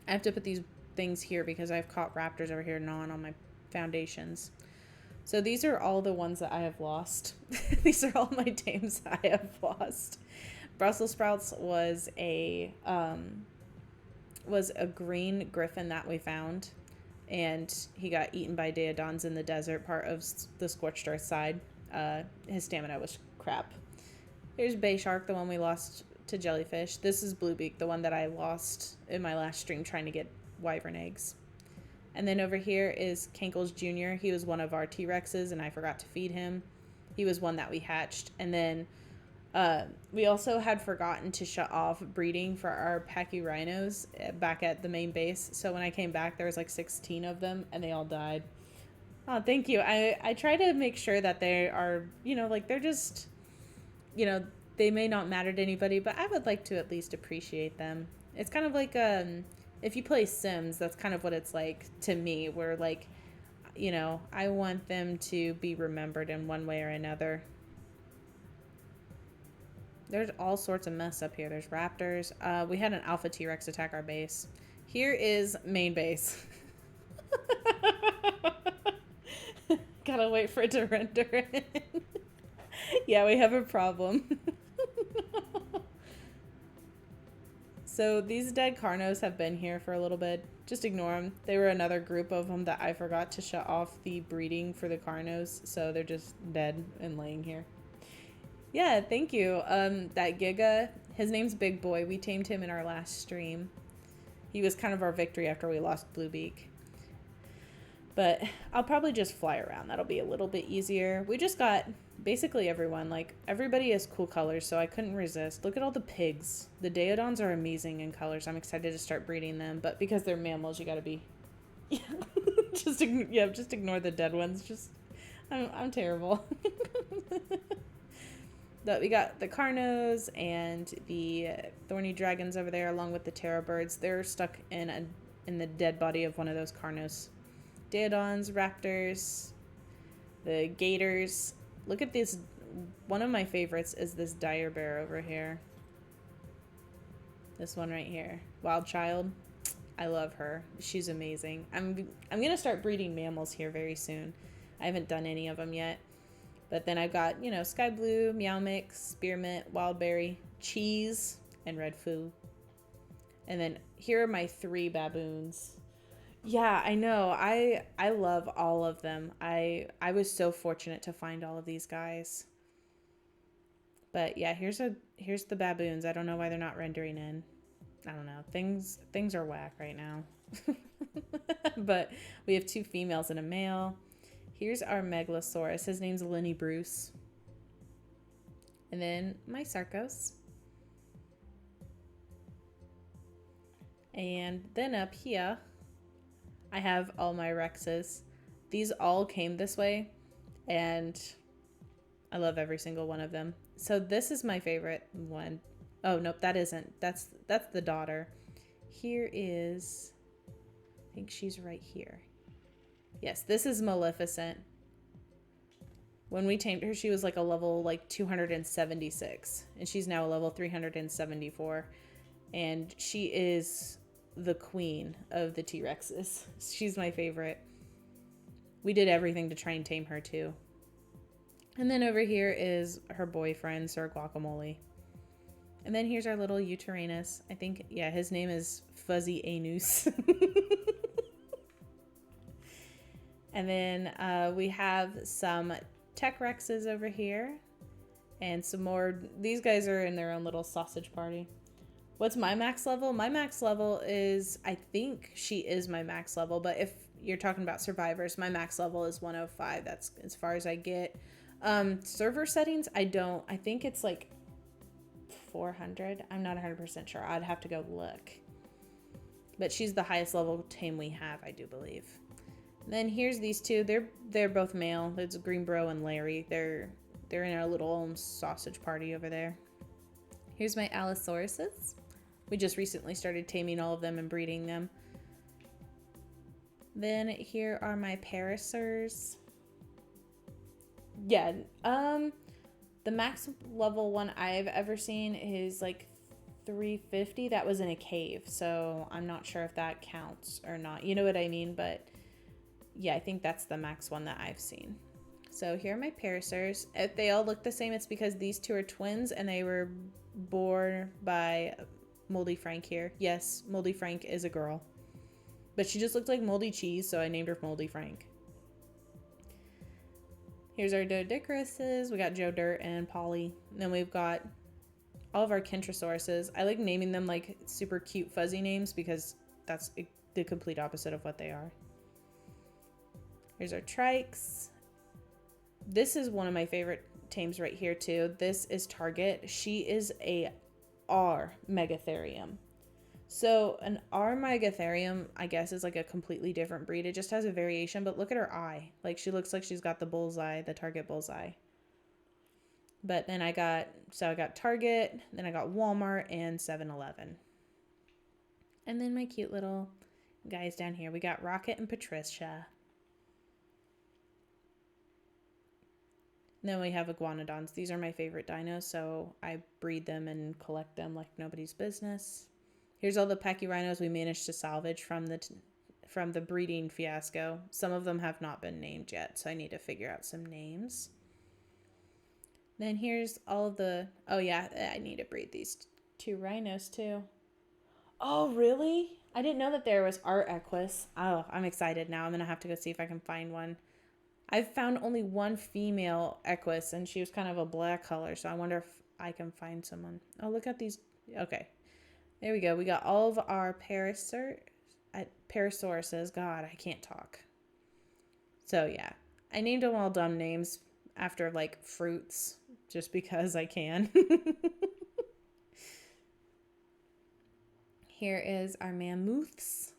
I have to put these things here because I've caught raptors over here gnawing on my foundations. So these are all the ones that I have lost. These are all my tames I have lost. Brussels sprouts was a green griffin that we found, and he got eaten by daodons in the desert part of the scorched earth side. His stamina was crap. Here's bay shark, the one we lost to jellyfish. This is bluebeak, the one that I lost in my last stream trying to get wyvern eggs. And then over here is Kankles Jr. He was one of our T-Rexes, and I forgot to feed him. He was one that we hatched. And then we also had forgotten to shut off breeding for our pachyrhinos back at the main base. So when I came back, there was like 16 of them, and they all died. Oh, thank you. I try to make sure that they are, like they're just, they may not matter to anybody, but I would like to at least appreciate them. It's kind of like if you play Sims, that's kind of what it's like to me, where like, I want them to be remembered in one way or another. There's all sorts of mess up here. There's raptors. We had an alpha T-Rex attack our base. Here is main base. Gotta wait for it to render in. Yeah, we have a problem. So these dead Carnos have been here for a little bit. Just ignore them. They were another group of them that I forgot to shut off the breeding for the Carnos, so they're just dead and laying here. Yeah, thank you. That Giga, his name's Big Boy. We tamed him in our last stream. He was kind of our victory after we lost Bluebeak. But I'll probably just fly around. That'll be a little bit easier. We just got basically everyone. Like, everybody has cool colors, so I couldn't resist. Look at all the pigs. The Daodons are amazing in colors. I'm excited to start breeding them. But because they're mammals, you gotta be... Yeah, just ignore the dead ones. I'm terrible. But we got the Carnos and the thorny dragons over there, along with the Terror birds. They're stuck in the dead body of one of those Carnos. Daodons, raptors, the gators. Look at this. One of my favorites is this dire bear over here. This one right here. Wild Child. I love her. She's amazing. I'm going to start breeding mammals here very soon. I haven't done any of them yet. But then I've got, Sky Blue, Meow Mix, Spearmint, Wildberry, Cheese, and Red Foo. And then here are my 3 baboons. Yeah, I know. I love all of them. I was so fortunate to find all of these guys. But yeah, here's the baboons. I don't know why they're not rendering in. I don't know. Things are whack right now. But we have 2 females and a male. Here's our Megalosaurus. His name's Lenny Bruce. And then my Sarcos. And then up here, I have all my Rexes. These all came this way, and I love every single one of them. So this is my favorite one. Oh, nope, that isn't. That's the daughter. Here is, I think she's right here. Yes, this is Maleficent. When we tamed her, she was like a level 276, and she's now a level 374. And she is the queen of the T-Rexes. She's my favorite. We did everything to try and tame her too. And then over here is her boyfriend, Sir Guacamole. And then here's our little Uteranus. I think, yeah, his name is Fuzzy Anus. And then we have some Tech Rexes over here. And some more. These guys are in their own little sausage party. What's my max level? My max level is, I think she is my max level. But if you're talking about survivors, my max level is 105. That's as far as I get. Server settings, I think it's like 400. I'm not 100% sure. I'd have to go look. But she's the highest level tame we have, I do believe. And then here's these 2. They're both male. It's Green Bro and Larry. They're in our little sausage party over there. Here's my Allosauruses. We just recently started taming all of them and breeding them. Then here are my Paracers. Yeah, the max level one I've ever seen is like 350. That was in a cave, so I'm not sure if that counts or not. You know what I mean? But yeah, I think that's the max one that I've seen. So here are my parasaurs. If they all look the same, it's because these two are twins and they were born by Moldy Frank here. Yes, Moldy Frank is a girl. But she just looked like moldy cheese, so I named her Moldy Frank. Here's our Dodicaruses. We got Joe Dirt and Polly. And then we've got all of our Kentrosauruses. I like naming them like super cute fuzzy names because that's the complete opposite of what they are. Here's our Trikes. This is one of my favorite tames right here too. This is Target. She is a R Megatherium. So an R Megatherium, I guess, is like a completely different breed. It just has a variation, but look at her eye. Like she looks like she's got the bullseye, the Target bullseye. But then I got Target, then I got Walmart and 7-Eleven. And then my cute little guys down here. We got Rocket and Patricia. Then we have iguanodons. These are my favorite dinos, so I breed them and collect them like nobody's business. Here's all the pachyrhinos we managed to salvage from the breeding fiasco. Some of them have not been named yet, so I need to figure out some names. Then here's all of the... Oh yeah, I need to breed these 2 rhinos too. Oh, really? I didn't know that there was art equus. Oh, I'm excited now. I'm going to have to go see if I can find one. I've found only one female equus, and she was kind of a black color, so I wonder if I can find someone. Oh, look at these. Okay. There we go. We got all of our Parasauruses. God, I can't talk. So, yeah. I named them all dumb names after, like, fruits, just because I can. Here is our mammoths.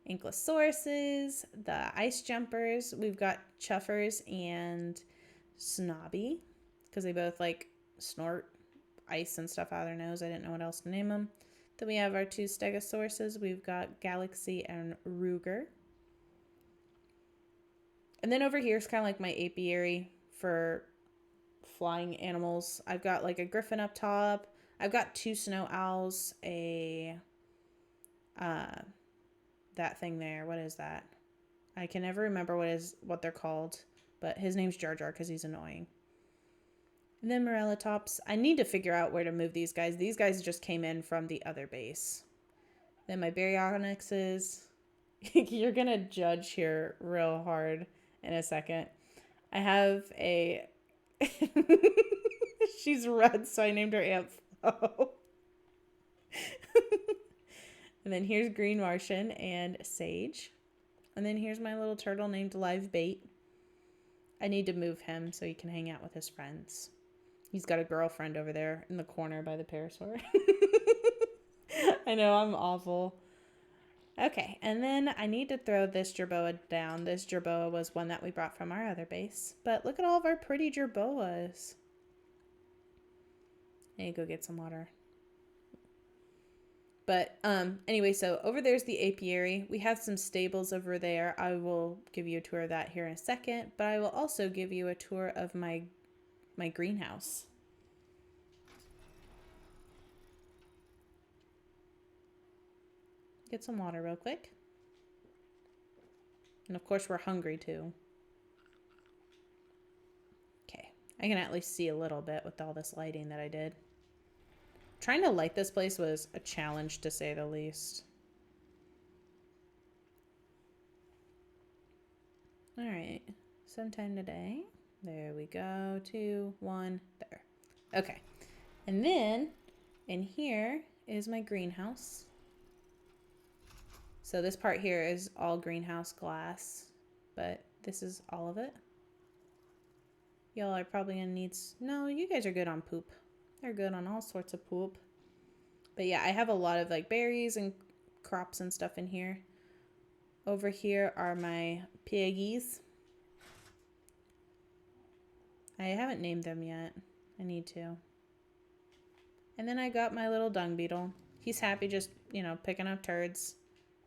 Ankylosauruses, the ice jumpers. We've got Chuffers and Snobby because they both like snort ice and stuff out of their nose. I didn't know what else to name them. Then we have our 2 Stegosauruses. We've got Galaxy and Ruger. And then over here is kind of like my apiary for flying animals. I've got like a griffin up top. I've got 2 snow owls, that thing there. What is that? I can never remember what they're called, but his name's Jar Jar because he's annoying. And then Morellatops. I need to figure out where to move these guys. These guys just came in from the other base. Then my Baryonyxes. You're going to judge here real hard in a second. I have a... She's red, so I named her Aunt Flo. And then here's Green Martian and Sage. And then here's my little turtle named Live Bait. I need to move him so he can hang out with his friends. He's got a girlfriend over there in the corner by the parasaur. I know, I'm awful. Okay, and then I need to throw this jerboa down. This jerboa was one that we brought from our other base. But look at all of our pretty jerboas. I need to go get some water. But anyway, so over there's the apiary. We have some stables over there. I will give you a tour of that here in a second. But I will also give you a tour of my greenhouse. Get some water real quick. And of course we're hungry too. Okay, I can at least see a little bit with all this lighting that I did. Trying to light this place was a challenge, to say the least. All right, sometime today. There we go, 2, 1, there. Okay, and then in here is my greenhouse. So this part here is all greenhouse glass, but this is all of it. Y'all are probably gonna need... No, you guys are good on poop. They're good on all sorts of poop. But yeah, I have a lot of like berries and crops and stuff in here. Over here are my piggies. I haven't named them yet. I need to. And then I got my little dung beetle. He's happy just, you know, picking up turds.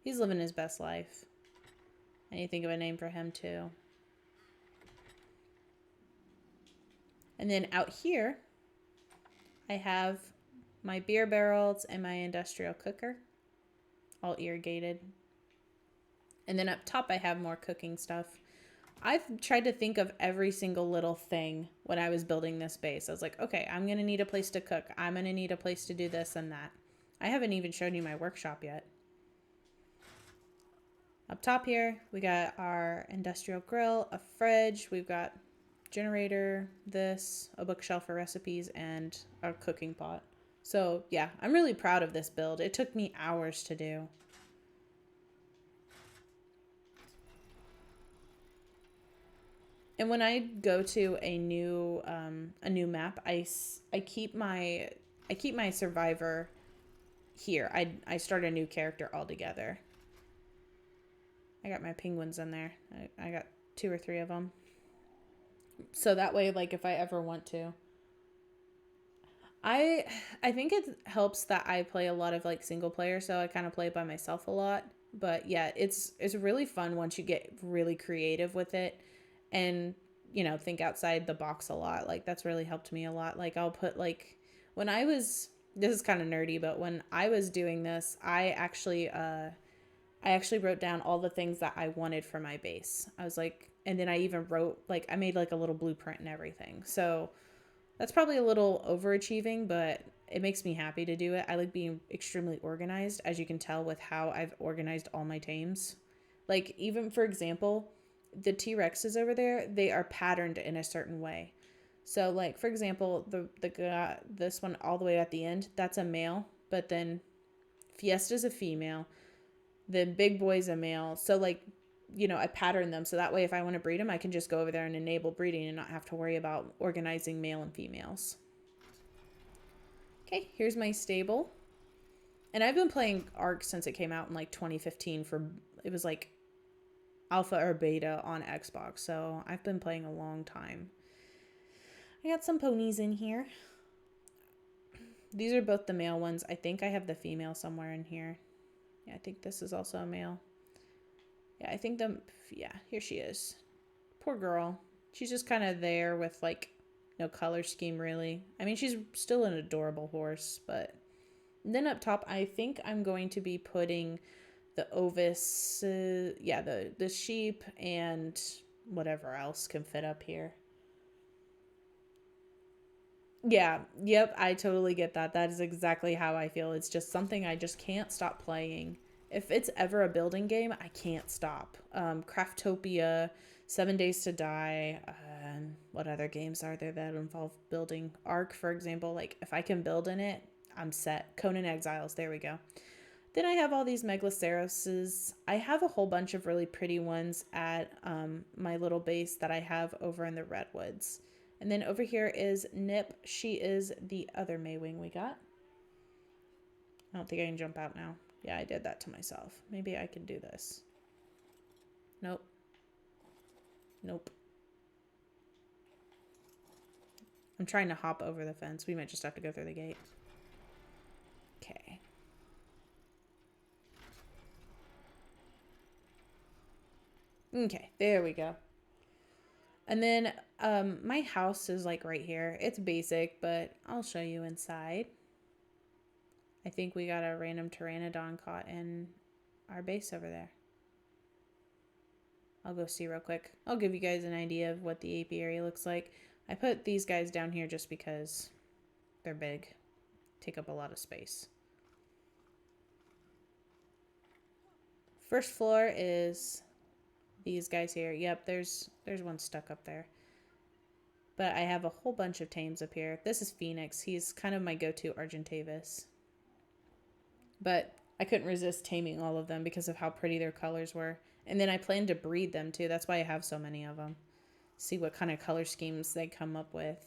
He's living his best life. I need to think of a name for him too. And then out here, I have my beer barrels, and my industrial cooker, all irrigated. And then up top, I have more cooking stuff. I've tried to think of every single little thing when I was building this base. I was like, okay, I'm going to need a place to cook. I'm going to need a place to do this and that. I haven't even shown you my workshop yet. Up top here, we got our industrial grill, a fridge. We've got generator, this, a bookshelf for recipes, and a cooking pot. So yeah, I'm really proud of this build. It took me hours to do. And when I go to a new map, I keep my survivor here. I start a new character altogether. I got my penguins in there. I got 2 or 3 of them. So that way, like, if I ever want to. I think it helps that I play a lot of, like, single player, so I kind of play by myself a lot. But yeah, it's really fun once you get really creative with it and, you know, think outside the box a lot. Like, that's really helped me a lot. Like, I'll put, like, when I was, this is kind of nerdy, but when I was doing this, I actually wrote down all the things that I wanted for my base. I was like, and then I even wrote, like, I made like a little blueprint and everything. So that's probably a little overachieving, but it makes me happy to do it. I like being extremely organized, as you can tell with how I've organized all my tames. Like, even for example, the T-Rexes over there, they are patterned in a certain way. So, like, for example, the guy, this one all the way at the end, that's a male, but then Fiesta's a female. The big boy's a male. So, like, you know, I pattern them so that way if I want to breed them, I can just go over there and enable breeding and not have to worry about organizing male and females. Okay, here's my stable. And I've been playing Ark since it came out in like 2015 it was like alpha or beta on Xbox. So I've been playing a long time. I got some ponies in here. These are both the male ones. I think I have the female somewhere in here. Yeah, I think this is also a male. Yeah, I think here she is. Poor girl. She's just kind of there with, like, no color scheme, really. I mean, she's still an adorable horse, but... And then up top, I think I'm going to be putting the ovis, the sheep and whatever else can fit up here. Yeah, yep, I totally get that. That is exactly how I feel. It's just something I just can't stop playing. If it's ever a building game, I can't stop. Craftopia, 7 Days to Die, what other games are there that involve building? Ark, for example, like, if I can build in it, I'm set. Conan Exiles, there we go. Then I have all these Megaloceroses. I have a whole bunch of really pretty ones at my little base that I have over in the Redwoods. And then over here is Nip. She is the other Maywing we got. I don't think I can jump out now. Yeah, I did that to myself. Maybe I can do this. Nope. Nope. I'm trying to hop over the fence. We might just have to go through the gate. Okay. Okay, there we go. And then my house is like right here. It's basic, but I'll show you inside. I think we got a random pteranodon caught in our base over there. I'll go see real quick. I'll give you guys an idea of what the apiary looks like. I put these guys down here just because they're big. Take up a lot of space. First floor is these guys here. Yep, there's one stuck up there. But I have a whole bunch of tames up here. This is Phoenix. He's kind of my go-to Argentavis. But I couldn't resist taming all of them because of how pretty their colors were. And then I plan to breed them too. That's why I have so many of them. See what kind of color schemes they come up with.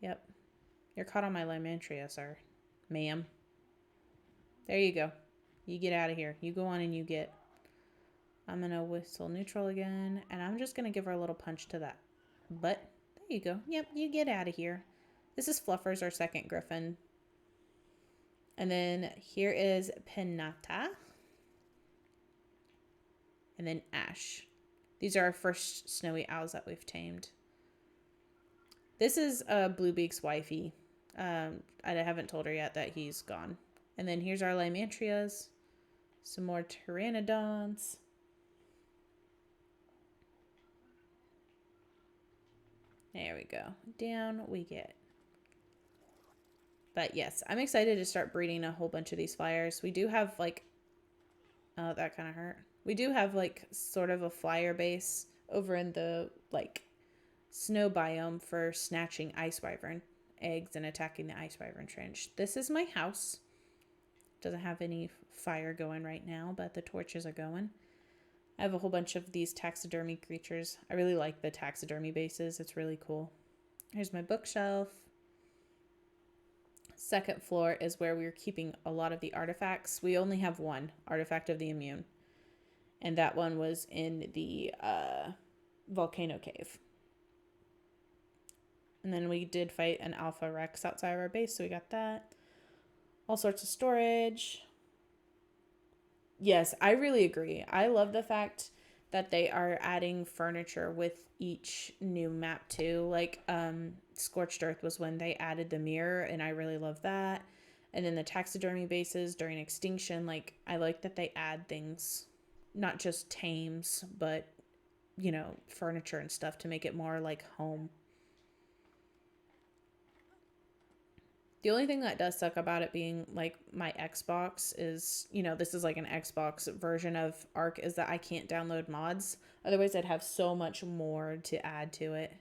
Yep. You're caught on my Lymantria, sir. Ma'am. There you go. You get out of here. You go on and you get. I'm going to whistle neutral again. And I'm just going to give her a little punch to that butt. There you go. Yep, you get out of here. This is Fluffers, our second griffin. And then here is Pinata. And then Ash. These are our first snowy owls that we've tamed. This is Bluebeak's wifey. I haven't told her yet that he's gone. And then here's our Lymantrias. Some more pteranodons. There we go. Down we get. But yes, I'm excited to start breeding a whole bunch of these flyers. We do have like, oh, that kind of hurt. We do have like sort of a flyer base over in the like snow biome for snatching ice wyvern eggs and attacking the ice wyvern trench. This is my house. Doesn't have any fire going right now, but the torches are going. I have a whole bunch of these taxidermy creatures. I really like the taxidermy bases. It's really cool. Here's my bookshelf. Second floor is where we're keeping a lot of the artifacts. We only have one, Artifact of the Immune. And that one was in the volcano cave. And then we did fight an Alpha Rex outside of our base, so we got that. All sorts of storage. Yes, I really agree. I love the fact that they are adding furniture with each new map too. Like Scorched Earth was when they added the mirror, and I really love that. And then the taxidermy bases during extinction, like I like that they add things, not just tames, but you know, furniture and stuff to make it more like home. The only thing that does suck about it being like my Xbox is, you know, this is like an Xbox version of Ark, is that I can't download mods. Otherwise, I'd have so much more to add to it.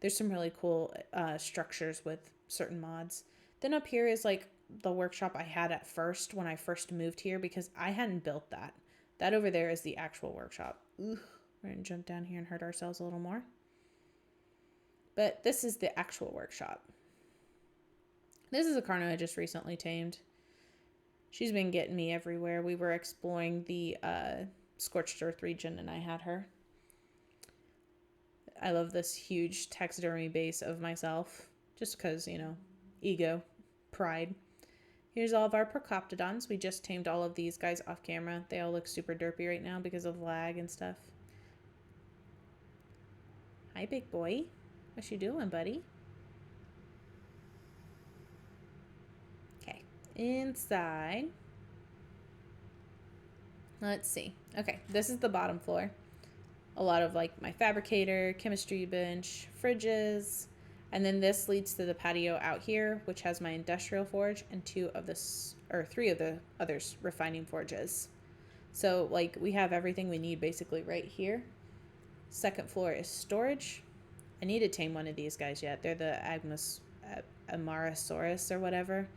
There's some really cool structures with certain mods. Then up here is like the workshop I had at first when I first moved here, because I hadn't built that. That over there is the actual workshop. Ooh, we're going to jump down here and hurt ourselves a little more. But this is the actual workshop. This is a Carno I just recently tamed. She's been getting me everywhere. We were exploring the Scorched Earth region and I had her. I love this huge taxidermy base of myself. Just because, you know, ego, pride. Here's all of our Procoptodons. We just tamed all of these guys off camera. They all look super derpy right now because of lag and stuff. Hi, big boy. What you doing, buddy? Inside, let's see. Okay, this is the bottom floor. A lot of like my fabricator, chemistry bench, fridges, and then this leads to the patio out here, which has my industrial forge and three of the others refining forges. So like we have everything we need basically right here. Second floor is storage. I need to tame one of these guys yet. They're the Amarasaurus or whatever.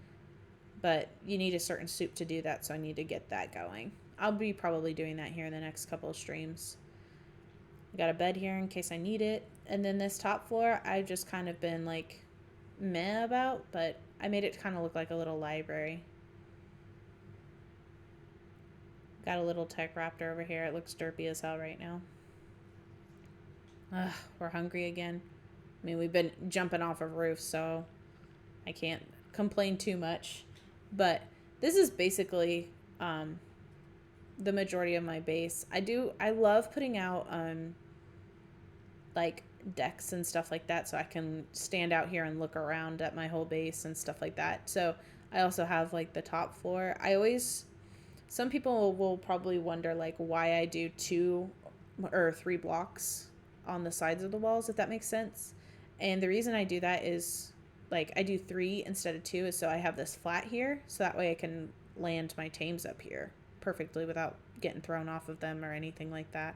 But you need a certain soup to do that, so I need to get that going. I'll be probably doing that here in the next couple of streams. I got a bed here in case I need it. And then this top floor, I've just kind of been like meh about, but I made it kind of look like a little library. Got a little tech raptor over here. It looks derpy as hell right now. Ugh, we're hungry again. I mean, we've been jumping off of roofs, so I can't complain too much. But this is basically the majority of my base. I love putting out like decks and stuff like that, so I can stand out here and look around at my whole base and stuff like that. So I also have like the top floor. Some people will probably wonder like why I do 2 or 3 blocks on the sides of the walls, if that makes sense. And the reason I do that is like I do 3 instead of 2 is so I have this flat here, so that way I can land my tames up here perfectly without getting thrown off of them or anything like that.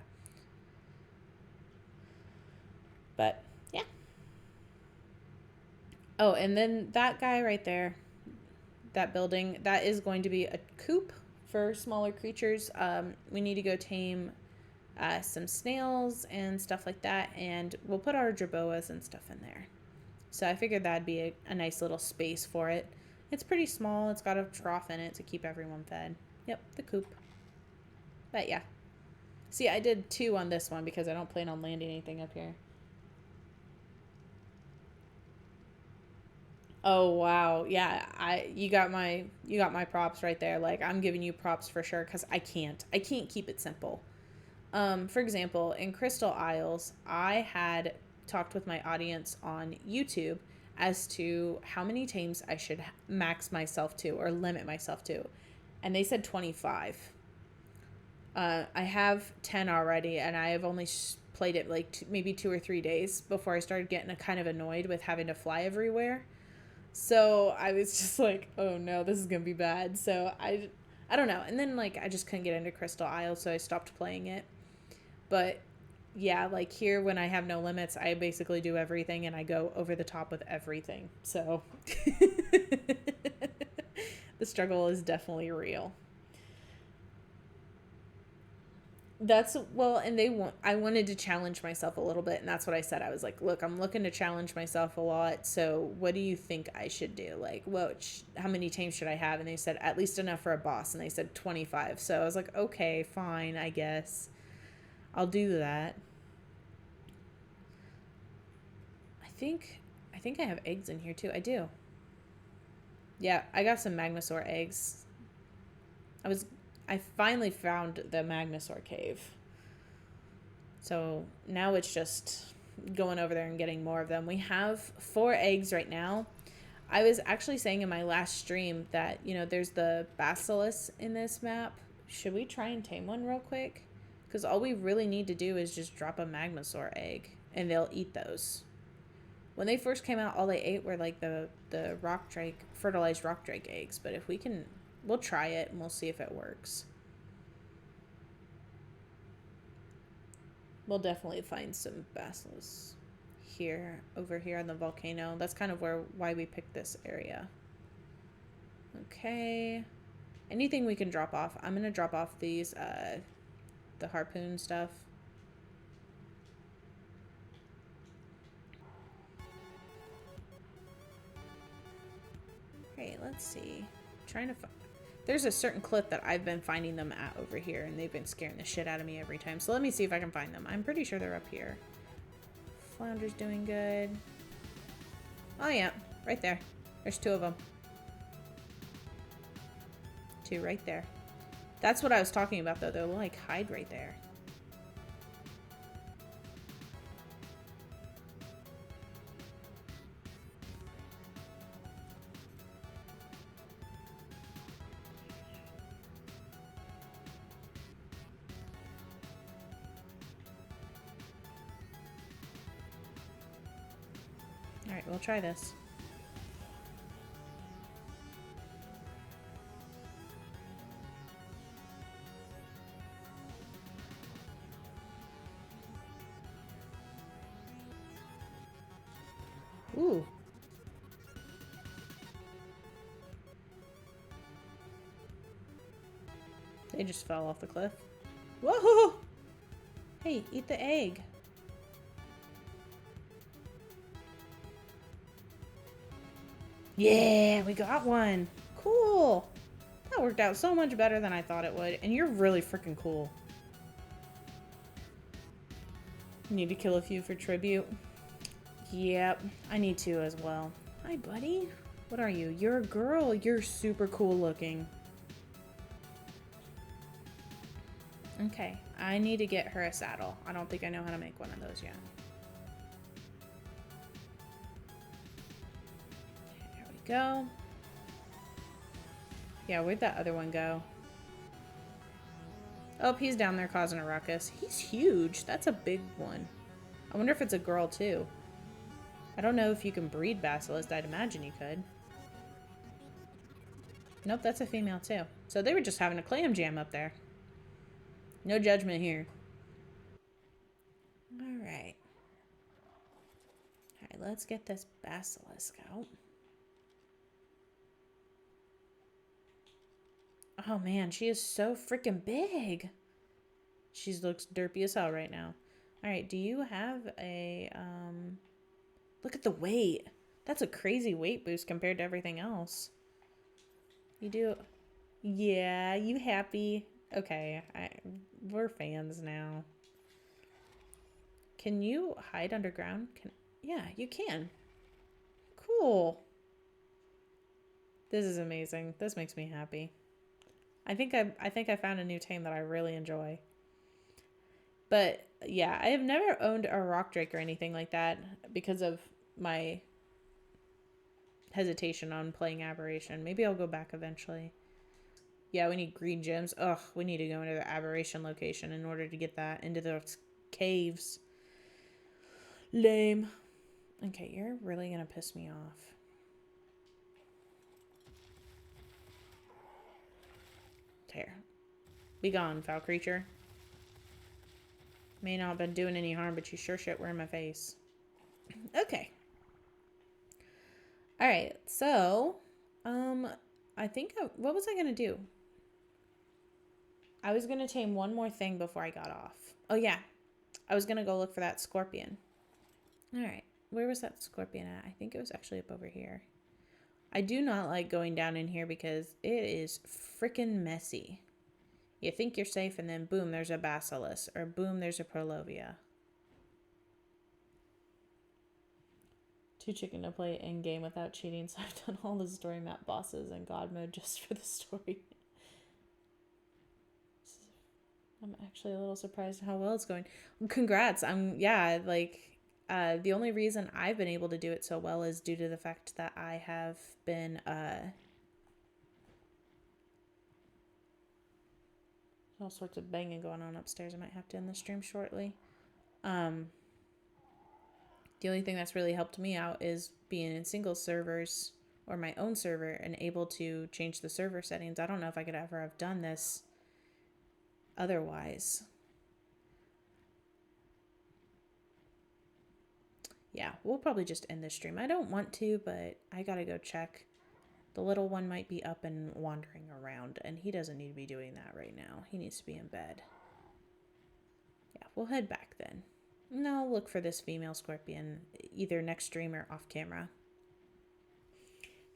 But yeah. Oh, and then that guy right there, that building, that is going to be a coop for smaller creatures. We need to go tame some snails and stuff like that, and we'll put our jerboas and stuff in there. So I figured that'd be a nice little space for it. It's pretty small. It's got a trough in it to keep everyone fed. Yep, the coop. But yeah. See, I did 2 on this one because I don't plan on landing anything up here. Oh wow. Yeah, you got my props right there. Like I'm giving you props for sure cuz I can't keep it simple. For example, in Crystal Isles, I had talked with my audience on YouTube, as to how many tames I should max myself to or limit myself to. And they said 25. I have 10 already, and I have only played it like maybe 2 or 3 days before I started getting kind of annoyed with having to fly everywhere. So I was just like, oh no, this is going to be bad. So I don't know. And then like I just couldn't get into Crystal Isle, so I stopped playing it. But yeah, like here when I have no limits, I basically do everything and I go over the top with everything. So the struggle is definitely real. That's well, and I wanted to challenge myself a little bit, and that's what I said. I was like, look, I'm looking to challenge myself a lot, so what do you think I should do? Like, how many tames should I have? And they said at least enough for a boss, and they said 25. So I was like, okay, fine, I guess I'll do that. I think I have eggs in here too. I do. Yeah, I got some Magmasaur eggs. I finally found the Magmasaur cave. So now it's just going over there and getting more of them. We have 4 eggs right now. I was actually saying in my last stream that, there's the basilisk in this map. Should we try and tame one real quick? Because all we really need to do is just drop a Magmasaur egg, and they'll eat those. When they first came out, all they ate were like the rock drake, fertilized rock drake eggs. But if we can, we'll try it and we'll see if it works. We'll definitely find some basilisks over here on the volcano. That's kind of why we picked this area. Okay. Anything we can drop off. I'm going to drop off these, the harpoon stuff. Great, let's see. Trying to find... There's a certain cliff that I've been finding them at over here, and they've been scaring the shit out of me every time. So let me see if I can find them. I'm pretty sure they're up here. Flounder's doing good. Oh yeah, right there. There's 2 of them. 2 right there. That's what I was talking about, though. They'll like hide right there. Alright, we'll try this. Ooh. They just fell off the cliff. Whoa! Hey, eat the egg. Yeah, we got one. Cool. That worked out so much better than I thought it would. And you're really freaking cool. Need to kill a few for tribute. Yep, I need to as well. Hi, buddy. What are you? You're a girl. You're super cool looking. Okay, I need to get her a saddle. I don't think I know how to make one of those yet. Okay, there we go. Yeah, where'd that other one go? Oh, he's down there causing a ruckus. He's huge. That's a big one. I wonder if it's a girl, too. I don't know if you can breed basilisk. I'd imagine you could. Nope, that's a female, too. So they were just having a clam jam up there. No judgment here. Alright. Alright, let's get this basilisk out. Oh man, she is so freaking big. She looks derpy as hell right now. Alright, do you have a, look at the weight. That's a crazy weight boost compared to everything else. You do? Yeah, you happy? Okay, we're fans now. Can you hide underground? Yeah, you can. Cool. This is amazing. This makes me happy. I think I found a new tame that I really enjoy. But yeah, I have never owned a rock drake or anything like that because of my hesitation on playing Aberration. Maybe I'll go back eventually. Yeah, we need green gems. Ugh, we need to go into the Aberration location in order to get that into those caves. Lame. Okay, you're really gonna piss me off. There. Be gone, foul creature. May not have been doing any harm, but you sure shit were in my face. Okay. Alright, so, I think, what was I gonna do? I was gonna tame one more thing before I got off. Oh, yeah. I was gonna go look for that scorpion. Alright, where was that scorpion at? I think it was actually up over here. I do not like going down in here because it is freaking messy. You think you're safe and then boom, there's a basilisk. Or boom, there's a prolovia. Too chicken to play in game without cheating, so I've done all the story map bosses in God mode just for the story. I'm actually a little surprised how well it's going. Congrats. Yeah, like, the only reason I've been able to do it so well is due to the fact that I have been, all sorts of banging going on upstairs. I might have to end the stream shortly. The only thing that's really helped me out is being in single servers or my own server and able to change the server settings. I don't know if I could ever have done this otherwise. Yeah, we'll probably just end this stream. I don't want to, but I gotta go check. The little one might be up and wandering around, and he doesn't need to be doing that right now. He needs to be in bed. Yeah, we'll head back then. No, look for this female scorpion, either next stream or off camera.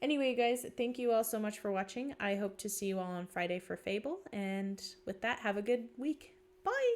Anyway, guys, thank you all so much for watching. I hope to see you all on Friday for Fable. And with that, have a good week. Bye!